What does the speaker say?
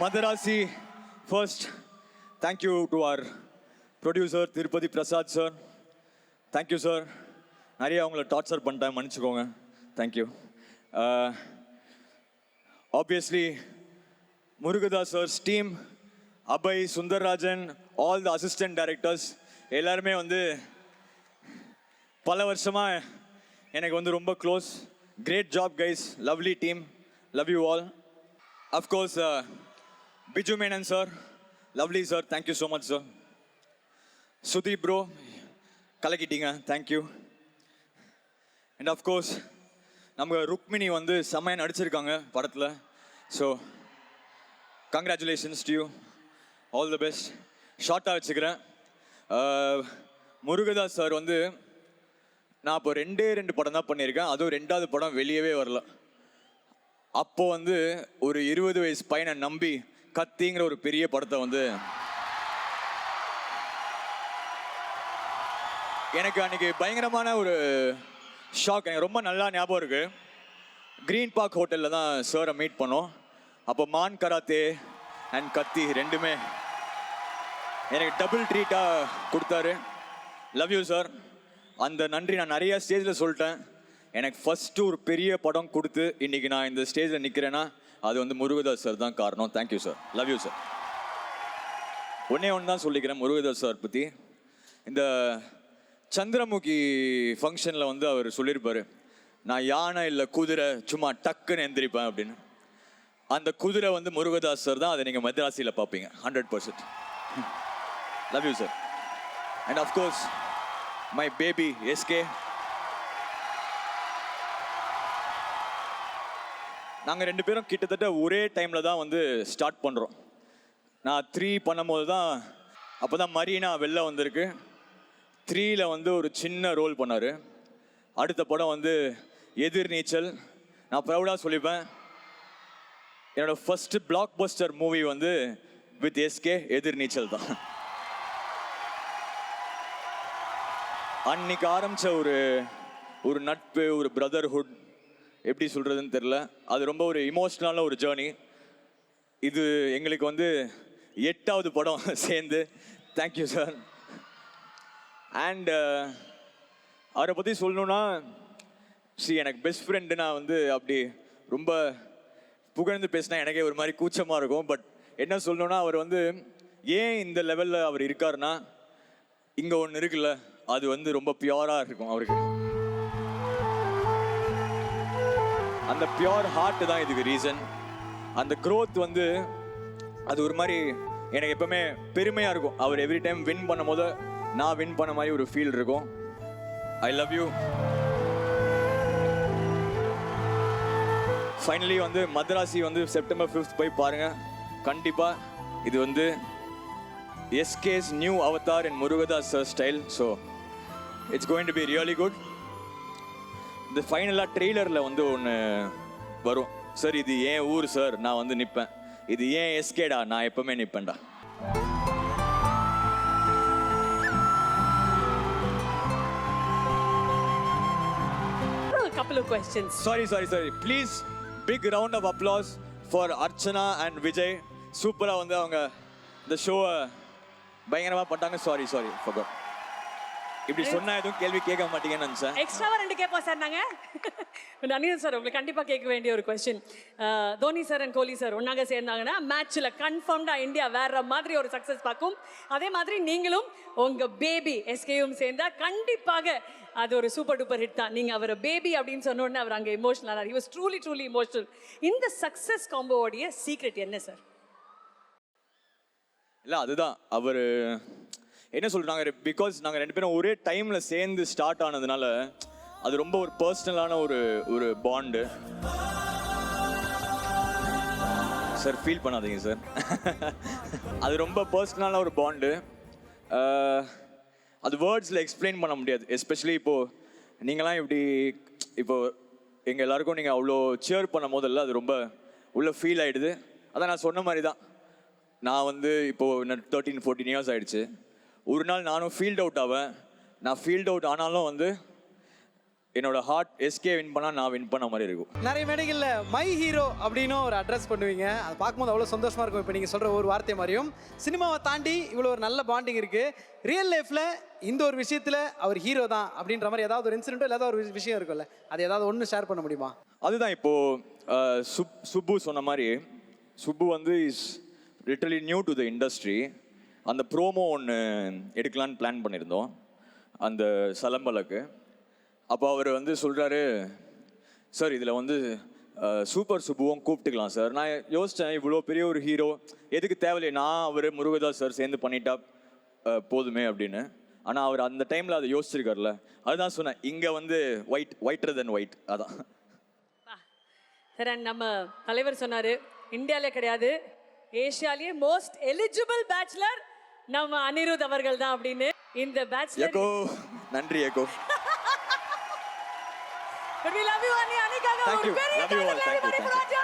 Madarasi, first, thank you to our producer, Tirupati Prasad sir. Thank you, sir. நிறைய அவங்கள torture பண்ணிட்டேன், மன்னிச்சுக்கோங்க. Thank you. Obviously Murugadoss sir's team, Abhay, Sundarrajan, all the assistant directors எல்லாருமே வந்து பல வருஷமாக எனக்கு வந்து ரொம்ப close. Great job guys, lovely team, love you all. Of course Biju Menon sir, lovely sir, thank you so much sir. Sudeep bro, கலக்கிட்டீங்க, தேங்க்யூ. அண்ட் அஃப்கோர்ஸ் நம்ம ருக்மிணி வந்து செம்மையாக நடிச்சிருக்காங்க படத்தில். So congratulations to you, all the best. ஷார்ட்டாக வச்சுக்கிறேன். முருகதாஸ் சார் வந்து நான் இப்போ 2 படம் தான் பண்ணியிருக்கேன். அதுவும் 2வது படம் வெளியவே வரல. அப்போது வந்து ஒரு 20 வயசு பையனை நம்பி கத்திங்கிற ஒரு பெரிய படத்தை வந்து எனக்கு அன்றைக்கி பயங்கரமான ஒரு ஷாக். எனக்கு ரொம்ப நல்லா ஞாபகம் இருக்குது. க்ரீன் பார்க் ஹோட்டலில் தான் சாரை மீட் பண்ணோம். அப்போ மான் கராத்தே அண்ட் கத்தி ரெண்டுமே எனக்கு டபுள் ட்ரீட்டாக கொடுத்தாரு. Love you sir. அந்த நன்றி நான் நிறையா ஸ்டேஜில் சொல்லிட்டேன். எனக்கு ஃபஸ்ட்டு ஒரு பெரிய படம் கொடுத்து இன்றைக்கி நான் இந்த ஸ்டேஜில் நிற்கிறேன்னா அது வந்து முருகதாஸ் சார் தான் காரணம். Thank you sir, love you sir. ஒன்றே தான் சொல்லிக்கிறேன் முருகதாஸ் சார் பற்றி. இந்த சந்திரமுகி ஃபங்க்ஷனில் வந்து அவர் சொல்லியிருப்பார், நான் யானை இல்லை குதிரை, சும்மா டக்குன்னு எந்திரிப்பேன் அப்படின்னு. அந்த குதிரை வந்து முருகதாஸ் சார் தான். அதை நீங்கள் மദ്രാസിயில் பார்ப்பீங்க 100%. Love you sir. And of course my baby SK. நாங்கள் 2 பேரும் கிட்டத்தட்ட ஒரே டைமில் தான் வந்து ஸ்டார்ட் பண்ணுறோம். நான் 3 பண்ணும்போது தான் அப்போ தான் மரீனா வெளில வந்திருக்கு. 3ல் வந்து ஒரு சின்ன ரோல் பண்ணார். அடுத்த படம் வந்து எதிர்நீச்சல். நான் ப்ரௌடாக சொல்லிப்பேன், என்னோடய ஃபஸ்ட்டு பிளாக் பஸ்டர் மூவி வந்து வித் எஸ்கே எதிர்நீச்சல் தான். அன்னைக்கு ஆரம்பித்த ஒரு நட்பு, ஒரு பிரதர்ஹுட், எப்படி சொல்கிறதுன்னு தெரில. அது ரொம்ப ஒரு இமோஷ்னலான ஒரு ஜேர்னி. இது எங்களுக்கு வந்து 8வது படம் சேர்ந்து. Thank you sir. அண்ட் அவரை பற்றி சொல்லணுன்னா, எனக்கு பெஸ்ட் ஃப்ரெண்டு. நான் வந்து அப்படி ரொம்ப புகழ்ந்து பேசினா எனக்கே ஒரு மாதிரி கூச்சமாக இருக்கும். பட் என்ன சொல்லணுன்னா, அவர் வந்து ஏன் இந்த லெவலில் அவர் இருக்காருன்னா, இங்கே ஒன்று இருக்குல்ல, அது வந்து ரொம்ப பியூராக இருக்கும் அவருக்கு. அந்த பியூர் ஹார்ட் தான் இதுக்கு ரீசன். அந்த க்ரோத் வந்து அது ஒரு மாதிரி எனக்கு எப்பவுமே பெருமையாக இருக்கும். அவர் எவ்ரி டைம் வின் பண்ணும் போது நான் வின் பண்ண மாதிரி ஒரு ஃபீல் இருக்கும். I love you. ஃபைனலி வந்து மദ്രാசி வந்து செப்டம்பர் 5th போய் பாருங்கள் கண்டிப்பாக. இது வந்து SK's new avatar in Murugadoss sir style. So it's going to be really good. இந்த ஃபைனலாக ட்ரெய்லரில் வந்து ஒன்று வரும், சார் இது ஏன் ஊர் சார், நான் வந்து நிற்பேன். இது ஏன் எஸ்கேடா, நான் எப்பவுமே நிற்பேன்டா. Couple of questions. Sorry. Please, big round of applause for Archana and Vijay. சூப்பராக வந்து அவங்க இந்த ஷோவை பயங்கரமாக பண்ணிட்டாங்க. Sorry forgot. இப்படி சொன்னா எதுவும் கேள்வி கேட்க மாட்டீங்கன்னு நினச்சேன். எக்ஸ்ட்ராவா 2 கேட்போம் சார் நாங்கள். அனிருத் சார், உங்களுக்கு கண்டிப்பாக கேட்க வேண்டிய ஒரு question. Dhoni sir and Kohli sir ஒன்றாக சேர்ந்தாங்கன்னா மேட்ச்சில் கன்ஃபார்ம்டாக இந்தியா வேற மாதிரி ஒரு சக்ஸஸ் பார்க்கும். அதே மாதிரி நீங்களும் உங்கள் பேபி எஸ்கேயும் சேர்ந்தால் கண்டிப்பாக அது ஒரு சூப்பர் டூப்பர் ஹிட் தான். நீங்கள் அவரை பேபி அப்படின்னு சொன்ன உடனே அவர் அங்கே இமோஷனலாக, ஹி வாஸ் ட்ரூலி இமோஷனல். இந்த சக்ஸஸ் காம்போவோடைய சீக்ரெட் என்ன சார்? இல்லை, அதுதான் அவர் என்ன சொல்கிறாங்க, பிகாஸ் நாங்கள் 2 பேரும் ஒரே டைமில் சேர்ந்து ஸ்டார்ட் ஆனதுனால அது ரொம்ப ஒரு பர்சனலான ஒரு பாண்டு. சார் ஃபீல் பண்ணாதீங்க சார். அது ரொம்ப பர்சனலான ஒரு பாண்டு. அது வேர்ட்ஸில் எக்ஸ்பிளைன் பண்ண முடியாது. எஸ்பெஷலி இப்போது நீங்களாம் இப்படி இப்போது எங்கள் எல்லாருக்கும் நீங்கள் அவ்வளோ சேர் பண்ண போதில்ல, அது ரொம்ப உள்ள ஃபீல் ஆகிடுது. அதான் நான் சொன்ன மாதிரி தான். நான் வந்து இப்போது 13-14 இயர்ஸ் ஆகிடுச்சு. ஒரு நாள் நானும் ஃபீல்ட் அவுட் ஆவேன். நான் ஃபீல்ட் அவுட் ஆனாலும் வந்து என்னோட ஹார்ட் எஸ்கே வின் பண்ணா நான் வின் பண்ண மாதிரி இருக்கும். நிறைய மேடைகளில் மை ஹீரோ அப்படின்னு ஒரு அட்ரஸ் பண்ணுவீங்க. அதை பார்க்கும்போது அவ்வளோ சந்தோஷமா இருக்கும். இப்போ நீங்கள் சொல்கிற ஒரு வார்த்தை மாதிரியும் சினிமாவை தாண்டி இவ்வளோ ஒரு நல்ல பாண்டிங் இருக்குது. ரியல் லைஃப்பில் இந்த ஒரு விஷயத்தில் அவர் ஹீரோ தான் அப்படின்ற மாதிரி ஏதாவது ஒரு இன்சிடென்ட்டோ இல்லாத ஒரு விஷயம் இருக்கும்ல, அது ஏதாவது ஒன்று ஷேர் பண்ண முடியுமா? அதுதான் இப்போ சுப்பு சொன்ன மாதிரி, சுப்பு வந்து is literally new to the industry. அந்த ப்ரோமோ ஒன்று எடுக்கலான்னு பிளான் பண்ணியிருந்தோம் அந்த சலம்பலுக்கு. அப்போ அவர் வந்து சொல்கிறாரு, சார் இதில் வந்து சூப்பர் சுப்புவும் கூப்பிட்டுக்கலாம் சார். நான் யோசித்தேன், இவ்வளோ பெரிய ஒரு ஹீரோ எதுக்கு தேவையில்லை, நான் அவர் முருகதாஸ் சார் சேர்ந்து பண்ணிட்டா போதுமே அப்படின்னு. ஆனால் அவர் அந்த டைமில் அதை யோசிச்சிருக்காருல்ல, அதுதான் சொன்னேன். இங்கே வந்து ஒயிட்டர் தென் ஒயிட். அதான் சார். நம்ம தலைவர் சொன்னார் இந்தியாவிலே கிடையாது ஏஷியாலேயே மோஸ்ட் எலிஜிபிள் பேச்சுலர் நம்ம அனிருத் அவர்கள் தான் அப்படின்னு. இந்த பேச்சுலர் ஏகோ நன்றி ஏகோ. But we love you, Ani. Anikkaga Thank ஒரு you. பெரிய Love you all. கைதட்டல் Thank you. everybody for Raja.